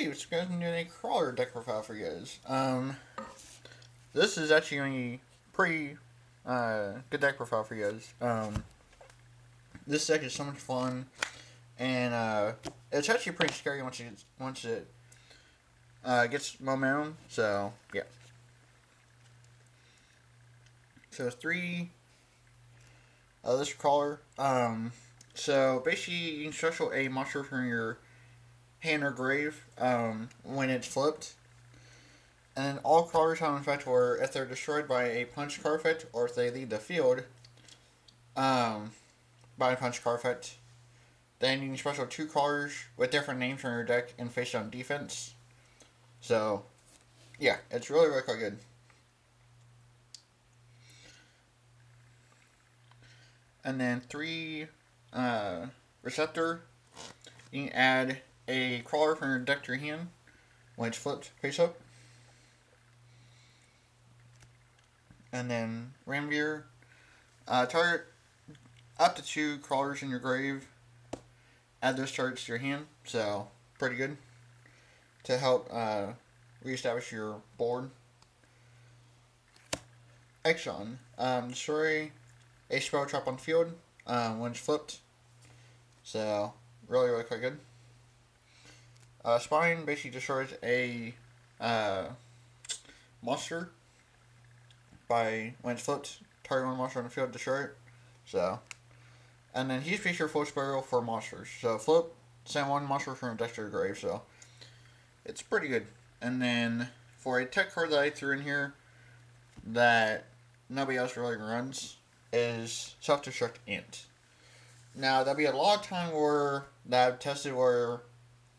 Hey, what's going on doing a Krawler deck profile for you guys? This is actually going to be pretty good deck profile for you guys. This deck is so much fun, and it's actually pretty scary once it gets momentum. So yeah. So three. This Krawler. So basically, you can special a monster from your hand or grave when it's flipped. And all crawlers have an effect where if they're destroyed by a punch card effect or if they leave the field by a punch card effect, then you can special two crawlers with different names from your deck and face down defense. So, yeah, it's really quite good. And then three receptor, you can add a crawler from your deck to your hand when it's flipped face up. And then Ramveer, target up to two crawlers in your grave. Add those targets to your hand, so pretty good to help reestablish your board. Exxon, destroy a spell trap on field when it's flipped, so really quite good. Spine basically destroys a monster by when it's flipped, target one monster on the field, destroy it. So, and then he's feature full spiral for monsters. So flip, send one monster from a deck to your grave. So it's pretty good. And then for a tech card that I threw in here that nobody else really runs is self-destruct int. Now there'll be a lot of time where that I've tested where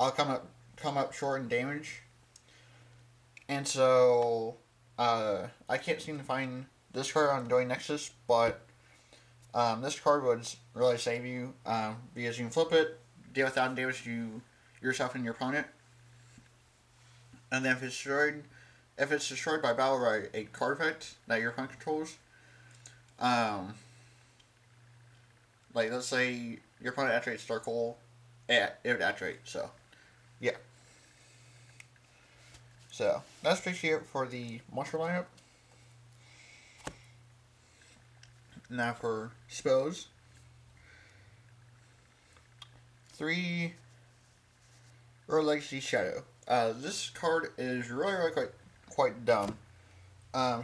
I'll come up short in damage, and so I can't seem to find this card on Doing Nexus, but this card would really save you because you can flip it, deal 1,000 damage to yourself and your opponent, and then if it's destroyed by battle by a card effect that your opponent controls, like let's say your opponent activates Dark Hole, it would activate. So yeah. So that's basically it for the monster lineup. Now for spells. 3 Royal Legacy Shadow. This card is really quite dumb.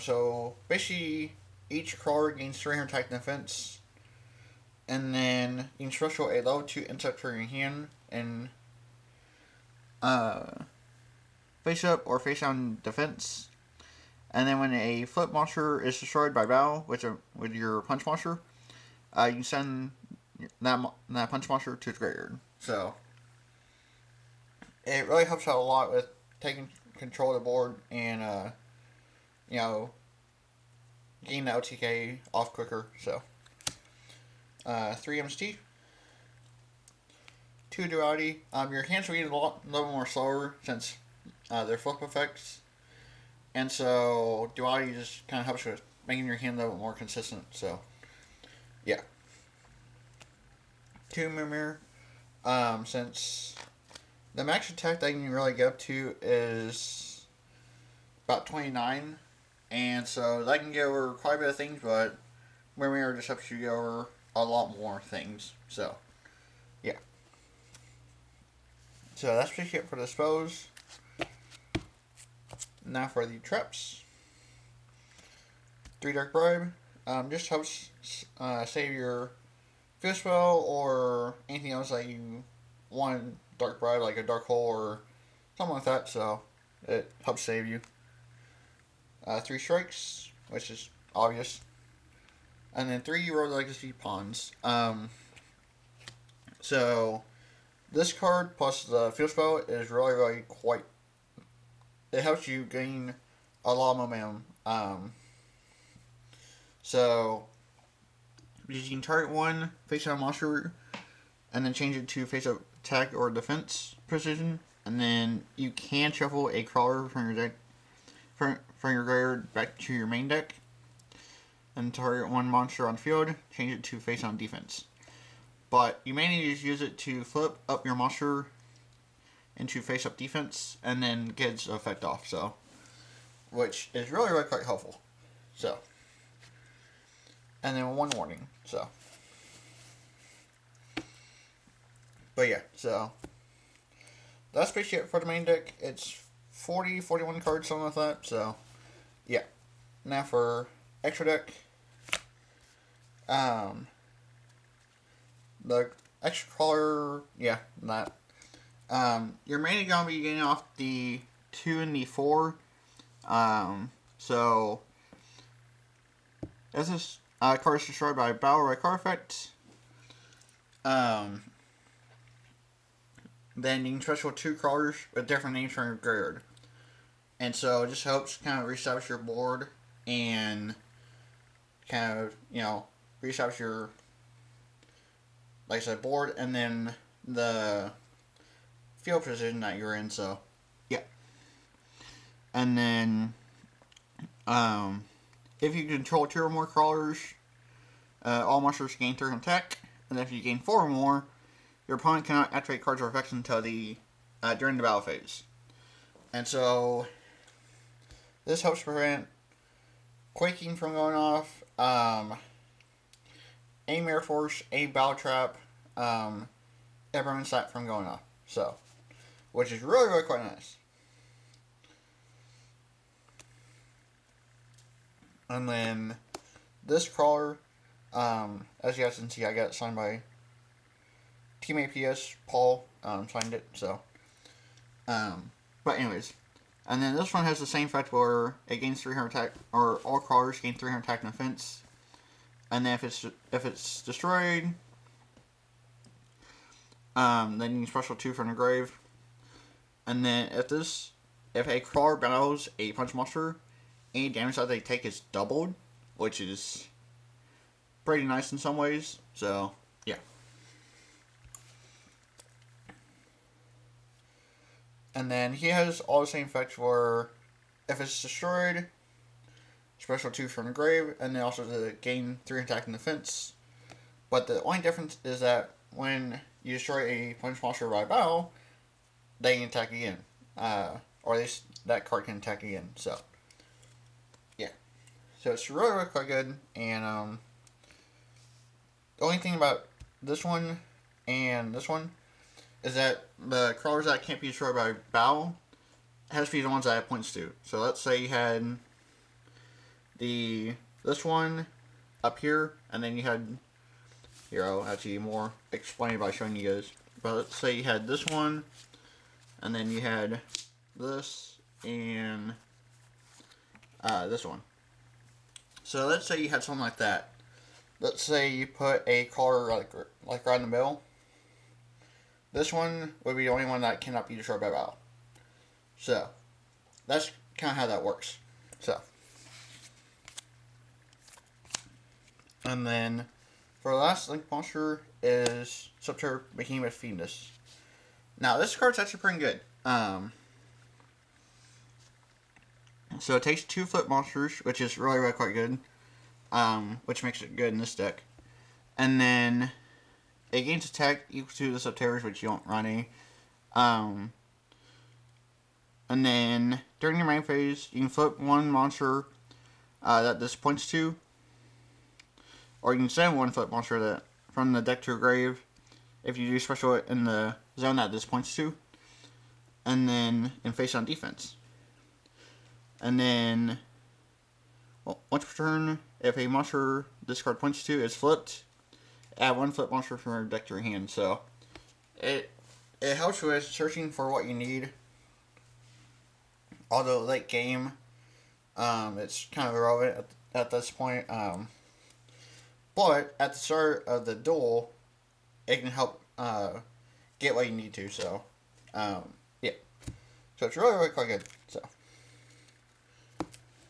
So basically each crawler gains 300 attack and defense, and then you can special a level 2 insect for your hand and face up or face down defense. And then when a flip monster is destroyed by battle with your punch monster, you can send that punch monster to the graveyard. So it really helps out a lot with taking control of the board and getting the OTK off quicker. So 3 MST. 2 Duality. Your hands will get a little more slower since they're flip effects, and so Duality just kind of helps with making your hand a little bit more consistent. So yeah. 2 Mirror. Since the max attack that you can really get up to is about 29, and so that can get over quite a bit of things, but Mirror just helps you get over a lot more things. So yeah. So that's basically it for the spells. Now for the traps. 3 Dark Bribe. Just helps save your field spell or anything else that you want Dark Bribe, like a Dark Hole or something like that, so it helps save you. 3 Strikes, which is obvious. And then 3 Royal Legacy Pawns. So this card plus the field spell is really quite. It helps you gain a lot of momentum. So you can target one face down monster and then change it to face up attack or defense precision, and then you can shuffle a crawler from your deck from your graveyard back to your main deck and target one monster on field, change it to face on defense. But you may need to use it to flip up your monster into face-up defense, and then gets effect off, so, which is really, really quite helpful. So, and then one warning, so. But yeah, so, that's basically it for the main deck. It's 40, 41 cards, something like that, so, yeah. Now for extra deck, the extra Krawler, yeah, that. You're mainly going to be getting off the 2 and the 4. So, as this card is destroyed by battle or card effect, then you can special 2 Krawlers with different names from your graveyard. And so it just helps kind of reestablish your board and kind of, reestablish your, like I said, board and then the field position that you're in, so, yeah. And then, if you control 2 or more Krawlers, all monsters gain 3 attack, and if you gain 4 or more, your opponent cannot activate cards or effects until during the battle phase. And so, this helps prevent Quaking from going off, a Mirror Force, a Battle Trap, Everman Sight from going off. So, which is really, really quite nice. And then, this Krawler, as you guys can see, I got it signed by teammate PS, Paul, signed it, so. But anyways. And then this one has the same effect where it gains 300 attack, or all Crawlers gain 300 attack and defense. And then if it's destroyed, then you can special 2 from the grave. And then if a Krawler battles a punch monster, any damage that they take is doubled, which is pretty nice in some ways. So, yeah. And then he has all the same effects where if it's destroyed, special 2 from the grave, and then also the gain 3 attack and defense. But the only difference is that when you destroy a punch monster by battle, they can attack again. Or at least that card can attack again. So, yeah. So it's really, really quite good. And the only thing about this one and this one is that the Crawlers that can't be destroyed by battle has to be the ones that it points to. So let's say you had this one up here, and then you had, here I'll actually more explain it by showing you guys. But let's say you had this one, and then you had this, and this one. So let's say you had something like that. Let's say you put a Krawler like right in the middle. This one would be the only one that cannot be destroyed by battle. So, that's kind of how that works. So. And then, for the last Link monster is Subterra Behemoth Fiendus. Now, this card's actually pretty good. So it takes 2 flip monsters, which is really, really quite good. Which makes it good in this deck. And then it gains attack equal to the Subterrors, which you don't run any. And then during your main phase, you can flip 1 monster that this points to. Or you can send 1 flip monster that from the deck to your grave if you do special in the zone that this points to. And then in face on defense. And then once per turn, if a monster this card points to is flipped, add 1 flip monster from your deck to your hand. So it helps with searching for what you need. Although late game, it's kind of irrelevant at this point. But at the start of the duel, it can help get what you need to. So, yeah. So it's really, really quite good. So,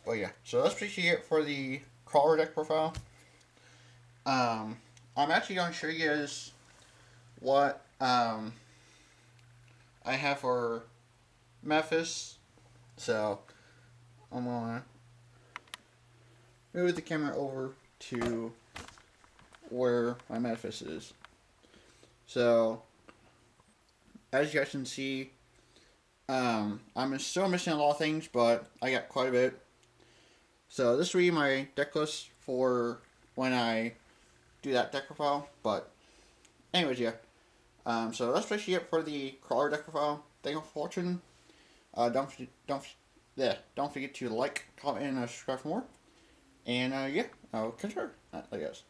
but yeah. So that's basically it for the Krawler deck profile. I'm actually going to show you guys what I have for Memphis. So, I'm going to move the camera over to where my Memphis is. So, as you guys can see, I'm still missing a lot of things, but I got quite a bit. So this will be my deck list for when I do that deck profile. But anyways, yeah. So that's basically it for the Krawler deck profile. Thank you for watching. Don't forget to like, comment, and subscribe for more. And yeah, I'll catch you. I guess.